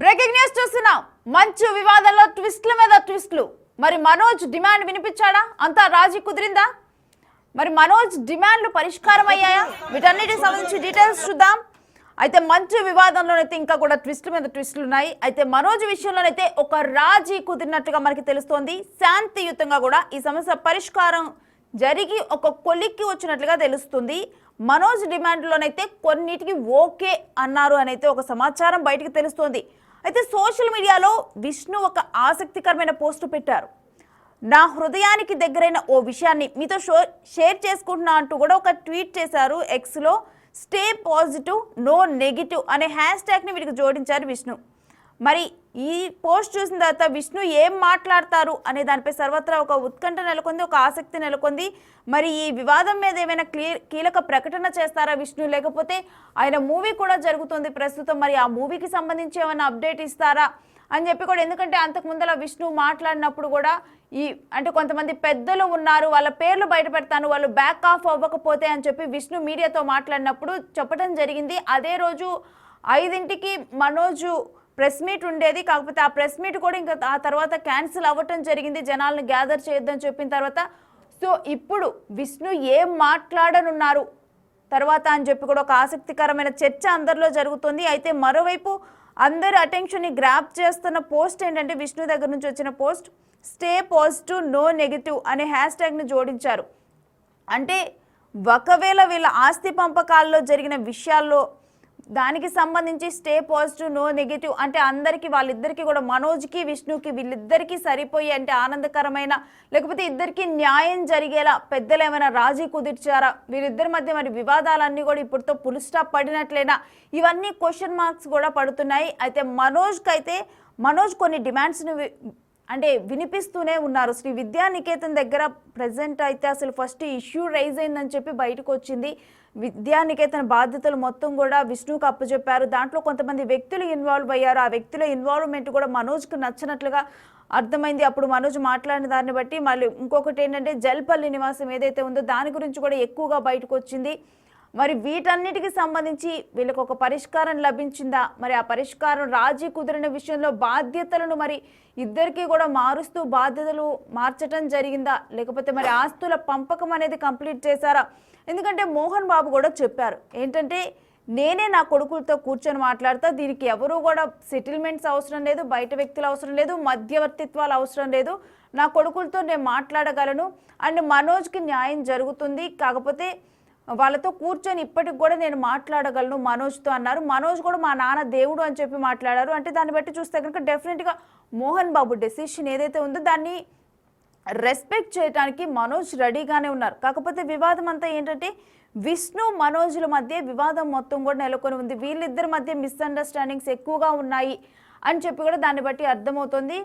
Breaking news చూస్తున్నాం. మంచు వివాదంలో ట్విస్ట్ల మీద ట్విస్ట్లు. మరి మనోజ్ డిమాండ్ వినిపించాడా? అంతా రాజీ కుదిరిందా? మరి మనోజ్ డిమాండ్లు పరిష్కారం అయ్యాయా? వీటన్నిటికి సంబంధించి డీటెయిల్స్ చూద్దాం. అయితే మంచు వివాదంలోనైతే ఇంకా కూడా ట్విస్ట్ల మీద ట్విస్టులు ఉన్నాయి. అయితే మనోజ్ విషయంలోనైతే ఒక రాజీ కుదిరినట్టుగా మనకి తెలుస్తోంది. శాంతియుతంగా కూడా ఈ సమస్య పరిష్కారం జరిగి ఒక కొలిక్కి వచ్చినట్లుగా తెలుస్తుంది. మనోజ్ డిమాండ్లోనైతే కొన్నిటికి ఓకే అన్నారు అనైతే ఒక సమాచారం బయటికి తెలుస్తోంది. అయితే సోషల్ మీడియాలో విష్ణు ఒక ఆసక్తికరమైన పోస్టు పెట్టారు. నా హృదయానికి దగ్గరైన ఓ విషయాన్ని మీతో షేర్ చేసుకుంటున్నా అంటూ కూడా ఒక ట్వీట్ చేశారు. ఎక్స్లో స్టే పాజిటివ్ నో నెగిటివ్ అనే హ్యాష్ ట్యాగ్ని వీటికి జోడించారు విష్ణు. మరి ఈ పోస్ట్ చూసిన తర్వాత విష్ణు ఏం మాట్లాడతారు అనే దానిపై సర్వత్రా ఒక ఉత్కంఠ నెలకొంది, ఒక ఆసక్తి నెలకొంది. మరి ఈ వివాదం మీద ఏమైనా కీలక ప్రకటన చేస్తారా విష్ణు, లేకపోతే ఆయన మూవీ కూడా జరుగుతుంది ప్రస్తుతం, మరి ఆ మూవీకి సంబంధించి ఏమైనా అప్డేట్ ఇస్తారా అని చెప్పి కూడా. ఎందుకంటే అంతకు ముందర విష్ణు మాట్లాడినప్పుడు కూడా అంటే కొంతమంది పెద్దలు ఉన్నారు, వాళ్ళ పేర్లు బయట పెడతాను, వాళ్ళు బ్యాక్ ఆఫ్ అవ్వకపోతే అని చెప్పి విష్ణు మీడియాతో మాట్లాడినప్పుడు చెప్పడం జరిగింది. అదే రోజు 5ంటికి మనోజు ప్రెస్ మీట్ ఉండేది. కాకపోతే ఆ ప్రెస్ మీట్ కూడా ఇంకా ఆ తర్వాత క్యాన్సిల్ అవ్వటం జరిగింది, జనాలను గ్యాదర్ చేయొద్దని చెప్పిన తర్వాత. సో ఇప్పుడు విష్ణు ఏం మాట్లాడనున్నారు తర్వాత అని చెప్పి కూడా ఒక ఆసక్తికరమైన చర్చ అందరిలో జరుగుతుంది. అయితే మరోవైపు అందరు అటెన్షన్ని గ్రాప్ చేస్తున్న పోస్ట్ ఏంటంటే విష్ణు దగ్గర నుంచి వచ్చిన post stay positive no negative అనే హ్యాష్ ట్యాగ్ని జోడించారు. అంటే ఒకవేళ వీళ్ళ ఆస్తి పంపకాల్లో జరిగిన విషయాల్లో దానికి సంబంధించి స్టే పాజిటివ్ నో నెగిటివ్ అంటే అందరికీ వాళ్ళిద్దరికీ కూడా మనోజ్కి విష్ణుకి వీళ్ళిద్దరికీ సరిపోయి అంటే ఆనందకరమైన, లేకపోతే ఇద్దరికి న్యాయం జరిగేలా పెద్దలు ఏమైనా రాజీ కుదిర్చారా, వీరిద్దరి మధ్య మరి వివాదాలన్నీ కూడా ఇప్పుడుతో ఫుల్ స్టాప్ పడినట్లేనా, ఇవన్నీ క్వశ్చన్ మార్క్స్ కూడా పడుతున్నాయి. అయితే మనోజ్ కొన్ని డిమాండ్స్ని అంటే వినిపిస్తూనే ఉన్నారు. శ్రీ విద్యానికేతన్ దగ్గర ప్రజెంట్ అయితే అసలు ఫస్ట్ ఇష్యూ రైజ్ అయిందని చెప్పి బయటకు వచ్చింది. విద్యానికేతన్ బాధ్యతలు మొత్తం కూడా విష్ణుకు అప్పచెప్పారు. దాంట్లో కొంతమంది వ్యక్తులు ఇన్వాల్వ్ అయ్యారు. ఆ వ్యక్తుల ఇన్వాల్వ్మెంట్ కూడా మనోజ్కు నచ్చినట్లుగా అర్థమైంది. అప్పుడు మనోజ్ మాట్లాడిన దాన్ని బట్టి మళ్ళీ ఇంకొకటి ఏంటంటే జల్పల్లి నివాసం ఏదైతే ఉందో దాని గురించి కూడా ఎక్కువగా బయటకు వచ్చింది. మరి వీటన్నిటికి సంబంధించి వీళ్ళకి ఒక పరిష్కారం లభించిందా, మరి ఆ పరిష్కారం రాజీ కుదిరిన విషయంలో బాధ్యతలను మరి ఇద్దరికీ కూడా మారుస్తూ బాధ్యతలు మార్చడం జరిగిందా, లేకపోతే మరి ఆస్తుల పంపకం అనేది కంప్లీట్ చేశారా? ఎందుకంటే మోహన్ బాబు కూడా చెప్పారు ఏంటంటే నేనే నా కొడుకులతో కూర్చొని మాట్లాడతా, దీనికి ఎవరు కూడా సెటిల్మెంట్స్ అవసరం లేదు, బయట వ్యక్తులు అవసరం లేదు, మధ్యవర్తిత్వాలు అవసరం లేదు, నా కొడుకులతో నేను మాట్లాడగలను అండ్ మనోజ్కి న్యాయం జరుగుతుంది, కాకపోతే వాళ్ళతో కూర్చొని ఇప్పటికి కూడా నేను మాట్లాడగలను మనోజ్తో అన్నారు. మనోజ్ కూడా మా నాన్న దేవుడు అని చెప్పి మాట్లాడారు. అంటే దాన్ని బట్టి చూస్తే కనుక డెఫినెట్గా మోహన్ బాబు డెసిషన్ ఏదైతే ఉందో దాన్ని రెస్పెక్ట్ చేయడానికి మనోజ్ రెడీగానే ఉన్నారు. కాకపోతే వివాదం అంతా ఏంటంటే విష్ణు మనోజ్ల మధ్య వివాదం మొత్తం కూడా నెలకొని ఉంది. వీళ్ళిద్దరి మధ్య మిస్అండర్స్టాండింగ్స్ ఎక్కువగా ఉన్నాయి అని చెప్పి కూడా దాన్ని బట్టి అర్థమవుతుంది.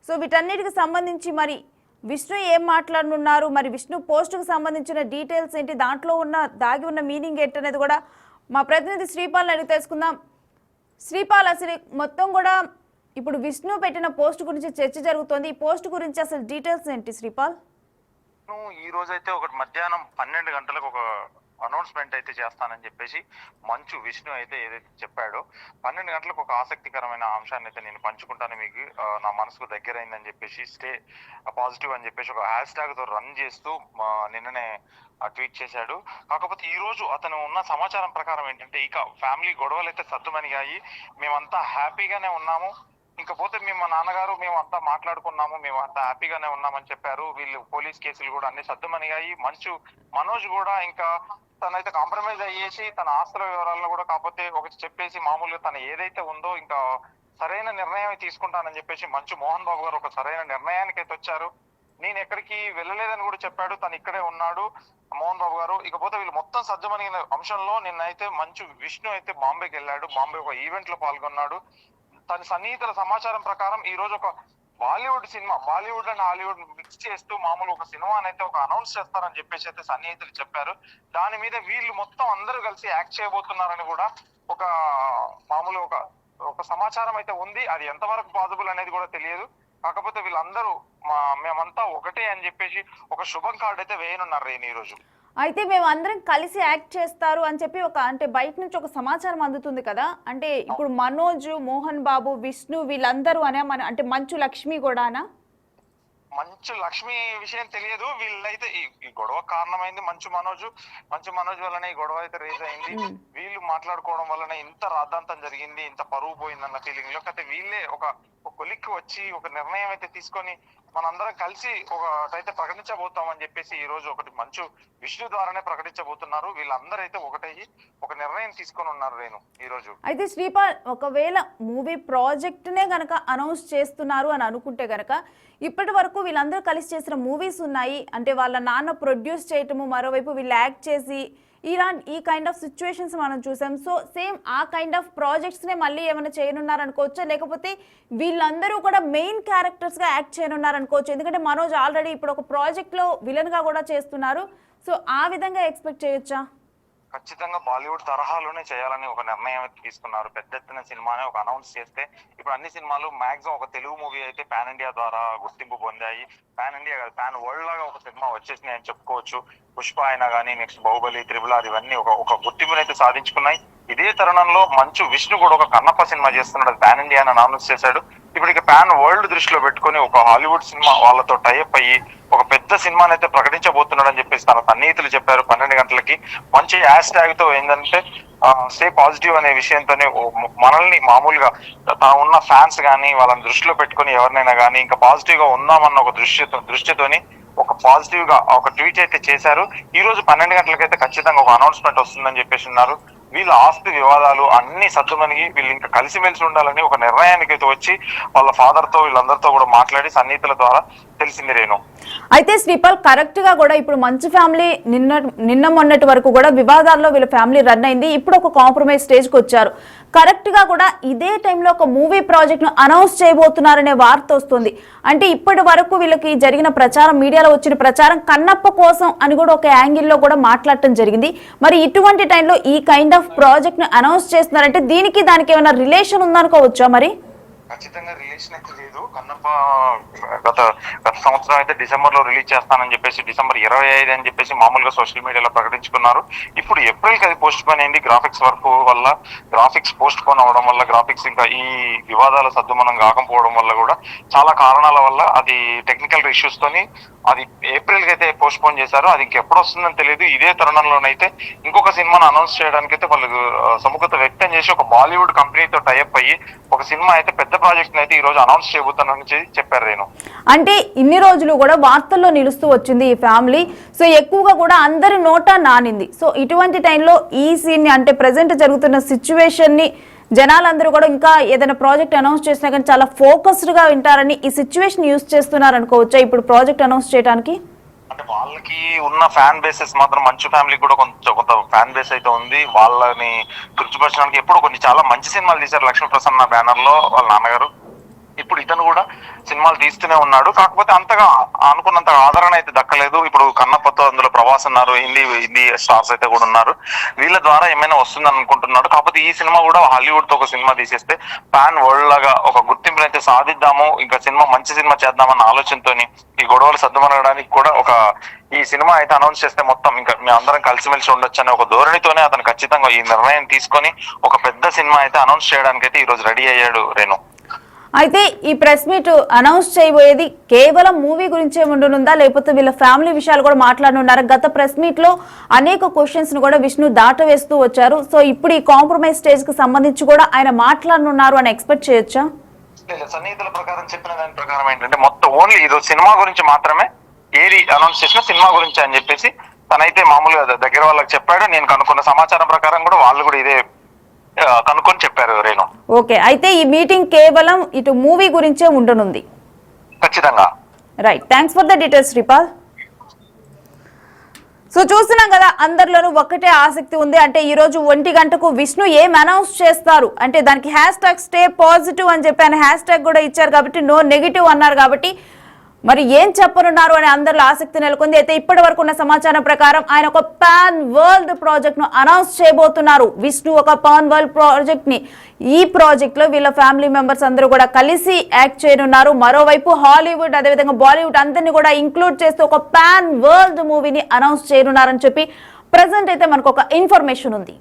సో వీటన్నిటికి సంబంధించి మరి విష్ణు ఏం మాట్లాడనున్నారు, మరి విష్ణు పోస్టుకు సంబంధించిన డీటెయిల్స్ ఏంటి, దాంట్లో దాగి ఉన్న మీనింగ్ ఏంటనేది కూడా మా ప్రతినిధి శ్రీపాల్ని అడిగి తెలుసుకుందాం. శ్రీపాల్, అసలు మొత్తం కూడా ఇప్పుడు విష్ణు పెట్టిన పోస్ట్ గురించి చర్చ జరుగుతోంది. ఈ పోస్ట్ గురించి అసలు డీటెయిల్స్ ఏంటి శ్రీపాల్? ఈ రోజైతే ఒకటి మధ్యాహ్నం 12 గంటలకు ఒక అనౌన్స్మెంట్ అయితే చేస్తానని చెప్పేసి మంచు విష్ణు అయితే ఏదైతే చెప్పాడో 12 గంటలకు ఒక ఆసక్తికరమైన అంశాన్ని అయితే నేను పంచుకుంటాను మీకు, నా మనసుకు దగ్గరైందని చెప్పేసి స్టే పాజిటివ్ అని చెప్పేసి ఒక హ్యాష్ ట్యాగ్ తో రన్ చేస్తూ నిన్ననే ట్వీట్ చేశాడు. కాకపోతే ఈ రోజు అతను ఉన్న సమాచారం ప్రకారం ఏంటంటే ఇక ఫ్యామిలీ గొడవలు అయితే సర్దుమణిగాయి, మేమంతా హ్యాపీగానే ఉన్నాము, ఇంకపోతే మా నాన్నగారు మేము అంతా మాట్లాడుకున్నాము, మేము అంతా హ్యాపీగానే ఉన్నామని చెప్పారు. వీళ్ళు పోలీస్ కేసులు కూడా అన్ని సర్దుమణిగాయి. మనోజ్ కూడా ఇంకా తనైతే కాంప్రమైజ్ అయ్యేసి తన ఆస్తుల వివరాలను కూడా కాకపోతే ఒకటి చెప్పేసి మామూలుగా తను ఏదైతే ఉందో ఇంకా సరైన నిర్ణయం తీసుకుంటానని చెప్పేసి మోహన్ బాబు గారు ఒక సరైన నిర్ణయానికి అయితే వచ్చారు. నేను ఎక్కడికి వెళ్ళలేదని కూడా చెప్పాడు, తను ఇక్కడే ఉన్నాడు మోహన్ బాబు గారు. ఇకపోతే వీళ్ళు మొత్తం సర్దుమణిగిన అంశంలో నిన్నైతే విష్ణు అయితే బాంబేకి వెళ్ళాడు, బాంబే ఒక ఈవెంట్ లో పాల్గొన్నాడు. తన సన్నిహితుల సమాచారం ప్రకారం ఈ రోజు ఒక బాలీవుడ్ అండ్ హాలీవుడ్ మిక్స్ చేస్తూ మామూలు ఒక సినిమాని అయితే ఒక అనౌన్స్ చేస్తారని చెప్పేసి అయితే సన్నిహితులు చెప్పారు. దాని మీద వీళ్ళు మొత్తం అందరూ కలిసి యాక్ట్ చేయబోతున్నారని కూడా ఒక మామూలు ఒక సమాచారం అయితే ఉంది. అది ఎంతవరకు పాసిబుల్ అనేది కూడా తెలియదు. కాకపోతే వీళ్ళందరూ మేమంతా ఒకటే అని చెప్పేసి ఒక శుభం కార్డు అయితే వేయనున్నారు ఈ రోజు. అయితే మేము అందరం కలిసి యాక్ట్ చేస్తారు అని చెప్పి అంటే బయట నుంచి ఒక సమాచారం అందుతుంది కదా, అంటే ఇప్పుడు మనోజ్, మోహన్ బాబు, విష్ణు వీళ్ళందరూ అంటే మంచు లక్ష్మి కూడానా? మంచు లక్ష్మి విషయం తెలియదు. వీళ్ళైతే ఈ గొడవ కారణమైంది మంచు మనోజ్ వల్లనే ఈ గొడవ అయితే రేజ్ అయింది. వీళ్ళు మాట్లాడుకోవడం వల్లనే ఇంత రాద్ధాంతం జరిగింది, ఇంత పరువు పోయిందన్న ఫీలింగ్ లో అయితే వీళ్ళే ఒక కొలిక్కి వచ్చి ఒక నిర్ణయం అయితే తీసుకొని మనందరం కలిసి ఒకటైతే ప్రకటించబోతామని చెప్పేసి ఈ రోజు ఒకటి మంచు విష్ణు ద్వారానే ప్రకటించబోతున్నారు. వీళ్ళందరూ అయితే ఒకటయ్యి ఒక నిర్ణయం తీసుకొని ఉన్నారు నేను ఈ రోజు. అయితే శ్రీపాల్, ఒకవేళ మూవీ ప్రాజెక్ట్ నే గనక అనౌన్స్ చేస్తున్నారు అని అనుకుంటే గనక ఇప్పటి వరకు వీళ్ళందరూ కలిసి చేసిన మూవీస్ ఉన్నాయి, అంటే వాళ్ళ నాన్న ప్రొడ్యూస్ చేయటము, మరోవైపు వీళ్ళు యాక్ట్ చేసి ఈ కైండ్ ఆఫ్ సిచ్యువేషన్స్ మనం చూసాం. సో సేమ్ ఆ కైండ్ ఆఫ్ ప్రాజెక్ట్స్నే మళ్ళీ ఏమైనా చేయనున్నారు అనుకోవచ్చా, లేకపోతే వీళ్ళందరూ కూడా మెయిన్ క్యారెక్టర్స్గా యాక్ట్ చేయనున్నారు అనుకోవచ్చు? ఎందుకంటే మనోజ్ ఆల్రెడీ ఇప్పుడు ఒక ప్రాజెక్ట్లో విలన్గా కూడా చేస్తున్నారు. సో ఆ విధంగా ఎక్స్పెక్ట్ చేయొచ్చా? ఖచ్చితంగా బాలీవుడ్ తరహాలోనే చేయాలని ఒక నిర్ణయం తీసుకున్నారు. పెద్ద ఎత్తున సినిమానే ఒక అనౌన్స్ చేస్తే ఇప్పుడు అన్ని సినిమాలు మాక్సిమం ఒక తెలుగు మూవీ అయితే పాన్ ఇండియా ద్వారా గుర్తింపు పొందాయి. పాన్ ఇండియా కాదు, పాన్ వరల్డ్ లాగా ఒక సినిమా వచ్చేసింది అని చెప్పుకోవచ్చు. పుష్ప అయినా కానీ, నెక్స్ట్ బాహుబలి, త్రిబుల్ ఆర్ ఇవన్నీ ఒక గుర్తింపునైతే సాధించుకున్నాయి. ఇదే తరుణంలో మంచు విష్ణు కూడా ఒక కన్నప్ప సినిమా చేస్తున్నాడు, పాన్ ఇండియా అని అనౌన్స్ చేశాడు. ఇప్పటికి పాన్ వరల్డ్ దృష్టిలో పెట్టుకుని ఒక హాలీవుడ్ సినిమా వాళ్ళతో టైఅప్ అయ్యి ఒక పెద్ద సినిమాని అయితే ప్రకటించబోతున్నాడు అని చెప్పేసి తన సన్నిహితులు చెప్పారు. 12 గంటలకి మంచి హ్యాష్ ట్యాగ్ తో ఏంటంటే స్టే పాజిటివ్ అనే విషయంతోనే మనల్ని మామూలుగా ఉన్న ఫ్యాన్స్ కానీ వాళ్ళని దృష్టిలో పెట్టుకుని ఎవరినైనా కానీ ఇంకా పాజిటివ్ గా ఉందామన్న ఒక దృష్టితోని ఒక పాజిటివ్ గా ఒక ట్వీట్ అయితే చేశారు. ఈ రోజు 12 గంటలకైతే ఖచ్చితంగా ఒక అనౌన్స్మెంట్ వస్తుందని చెప్పేసి ఉన్నారు. వీళ్ళ ఆస్తి వివాదాలు అన్ని సద్దుమణిగి వీళ్ళు ఇంకా కలిసిమెలిసి ఉండాలని ఒక నిర్ణయానికి అయితే వచ్చి వాళ్ళ ఫాదర్ తో వీళ్ళందరితో కూడా మాట్లాడి సన్నిహితుల ద్వారా తెలిసింది రేణు. అయితే శ్రీపాల్, కరెక్ట్ గా కూడా ఇప్పుడు మంచు ఫ్యామిలీ నిన్న మొన్నటి వరకు కూడా వివాదాల్లో వీళ్ళ ఫ్యామిలీ రన్ అయింది. ఇప్పుడు ఒక కాంప్రమైజ్ స్టేజ్ కి వచ్చారు. కరెక్ట్ గా కూడా ఇదే టైంలో ఒక మూవీ ప్రాజెక్ట్ ను అనౌన్స్ చేయబోతున్నారనే వార్త వస్తుంది. అంటే ఇప్పటి వరకు వీళ్ళకి జరిగిన ప్రచారం, మీడియాలో వచ్చిన ప్రచారం కన్నప్ప కోసం అని కూడా ఒక యాంగిల్లో కూడా మాట్లాడటం జరిగింది. మరి ఇటువంటి టైంలో ఈ కైండ్ ఆఫ్ ప్రాజెక్ట్ ను అనౌన్స్ చేస్తున్నారంటే దానికి ఏమైనా రిలేషన్ ఉందనుకోవచ్చా? మరి ఖచ్చితంగా రిలేషన్ అయితే లేదు. కన్నప్ప గత సంవత్సరం అయితే డిసెంబర్ లో రిలీజ్ చేస్తానని చెప్పేసి డిసెంబర్ 25 అని చెప్పేసి మామూలుగా సోషల్ మీడియాలో ప్రకటించుకున్నారు. ఇప్పుడు ఏప్రిల్ కి అది పోస్ట్ పోన్ అయింది. గ్రాఫిక్స్ వర్క్ వల్ల, గ్రాఫిక్స్ పోస్ట్ పోన్ అవడం వల్ల, గ్రాఫిక్స్ ఇంకా ఈ వివాదాల సద్దుమనం కాకపోవడం వల్ల కూడా చాలా కారణాల వల్ల అది టెక్నికల్ ఇష్యూస్ తోని అది ఏప్రిల్ కి అయితే పోస్ట్ పోన్ చేశారు. అది ఇంకెప్పుడు వస్తుందని తెలియదు. ఇదే తరుణంలోనైతే ఇంకొక సినిమాను అనౌన్స్ చేయడానికి అయితే వాళ్ళు సముఖత వ్యక్తం చేసి ఒక బాలీవుడ్ కంపెనీతో టైఅప్ అయ్యి ఒక సినిమా అయితే పెద్ద ప్రాజెక్ట్ అయితే ఈ రోజు అనౌన్స్ చేయబోతానని చెప్పారు నేను. అంటే ఇన్ని రోజులు కూడా వార్తల్లో నిలుస్తూ వచ్చింది ఈ ఫ్యామిలీ. సో ఎక్కువగా కూడా అందరి నోటా నానింది. సో ఇటువంటి టైంలో ఈ సీన్ అంటే ప్రెసెంట్ జరుగుతున్న సిచ్యువేషన్ ని జనాలందరూ కూడా ఇంకా ఏదైనా ప్రాజెక్ట్ అనౌన్స్ చేసినా కానీ చాలా ఫోకస్డ్ గా వింటారని ఈ సిచ్యువేషన్ యూజ్ చేస్తున్నారు అనుకోవచ్చా ఇప్పుడు ప్రాజెక్ట్ అనౌన్స్ చేయడానికి? అంటే వాళ్ళకి ఉన్న ఫ్యాన్ బేసెస్ మాత్రం మంచు ఫ్యామిలీకి కూడా కొంత ఫ్యాన్ బేస్ అయితే ఉంది. వాళ్ళని తృప్తిపరచడానికి ఎప్పుడు కొన్ని చాలా మంచి సినిమాలు తీశారు. లక్ష్మీ ప్రసన్న బ్యానర్ లో వాళ్ళ నాన్నగారు. ఇప్పుడు ఇతను కూడా సినిమాలు తీస్తూనే ఉన్నాడు. కాకపోతే అంతగా అనుకున్నంత ఆదరణ అయితే దక్కలేదు. ఇప్పుడు కన్నప్పతో అందులో ప్రభాస్ ఉన్నారు, హిందీ స్టార్స్ అయితే కూడా ఉన్నారు. వీళ్ళ ద్వారా ఏమైనా వస్తుందని అనుకుంటున్నాడు. కాకపోతే ఈ సినిమా కూడా హాలీవుడ్ తో ఒక సినిమా తీసేస్తే పాన్ వరల్డ్ లాగా ఒక గుర్తింపుని అయితే సాధిద్దాము, ఇంకా సినిమా మంచి సినిమా చేద్దామన్న ఆలోచనతోని ఈ గొడవలు సర్దుమనడానికి కూడా ఈ సినిమా అయితే అనౌన్స్ చేస్తే మొత్తం ఇంకా మేము అందరం కలిసిమెలిసి ఉండొచ్చు అనే ఒక ధోరణితోనే అతను ఖచ్చితంగా ఈ నిర్ణయం తీసుకొని ఒక పెద్ద సినిమా అయితే అనౌన్స్ చేయడానికి అయితే ఈ రోజు రెడీ అయ్యాడు రేణు. అయితే ఈ ప్రెస్ మీట్ అనౌన్స్ చేయబోయేది కేవలం మూవీ గురించే ఉండనుందా, లేకపోతే వీళ్ళ ఫ్యామిలీ విషయాలు కూడా మాట్లాడనున్నారా? గత ప్రెస్ మీట్ లో అనేక క్వశ్చన్స్ ను కూడా విష్ణు దాటవేస్తూ వచ్చారు. సో ఇప్పుడు ఈ కాంప్రమైజ్ స్టేజ్ కి సంబంధించి కూడా ఆయన మాట్లాడనున్నారు అని ఎక్స్పెక్ట్ చేయొచ్చా? సన్నిహితుల ప్రకారం చెప్పిన దాని ప్రకారం ఏంటంటే మొత్తం ఓన్లీ ఇది సినిమా గురించి మాత్రమే, ఏది అనౌన్స్ చేసిన సినిమా గురించి అని చెప్పేసి తనైతే మామూలుగా దగ్గర వాళ్ళకి చెప్పాడు. నేను కనుక్కున్న సమాచారం ప్రకారం కూడా వాళ్ళు కూడా ఇదే కనుక్కొని చెప్పారు రేణు. ఓకే, అయితే ఈ మీటింగ్ కేవలం ఇటు మూవీ గురించే ఉండనుంది ఖచ్చితంగా. Right, thanks for the details Sripal. So చూస్తున్నాం కదా, అందరిలోనూ ఒక్కటే ఆసక్తి ఉంది. అంటే ఈ రోజు 1 గంటకు విష్ణు ఏం అనౌన్స్ చేస్తారు అంటే దానికి హ్యాష్ ట్యాగ్ స్టే పాజిటివ్ అని చెప్పి ఆయన హ్యాష్ ట్యాగ్ కూడా ఇచ్చారు కాబట్టి నో నెగిటివ్ అన్నారు కాబట్టి మరి ఏం చెప్పనున్నారు అనే అందరిలో ఆసక్తి నెలకొంది. అయితే ఇప్పటి వరకు ఉన్న సమాచారం ప్రకారం ఆయన ఒక పాన్ వరల్డ్ ప్రాజెక్ట్ ను అనౌన్స్ చేయబోతున్నారు. విష్ణు ఒక పాన్ వరల్డ్ ప్రాజెక్ట్ ని, ఈ ప్రాజెక్ట్ లో వీళ్ళ ఫ్యామిలీ మెంబర్స్ అందరూ కూడా కలిసి యాక్ట్ చేయనున్నారు. మరోవైపు హాలీవుడ్ అదేవిధంగా బాలీవుడ్ అందరినీ కూడా ఇంక్లూడ్ చేస్తూ ఒక పాన్ వరల్డ్ మూవీని అనౌన్స్ చేయనున్నారని చెప్పి ప్రెసెంట్ అయితే మనకు ఒక ఇన్ఫర్మేషన్ ఉంది.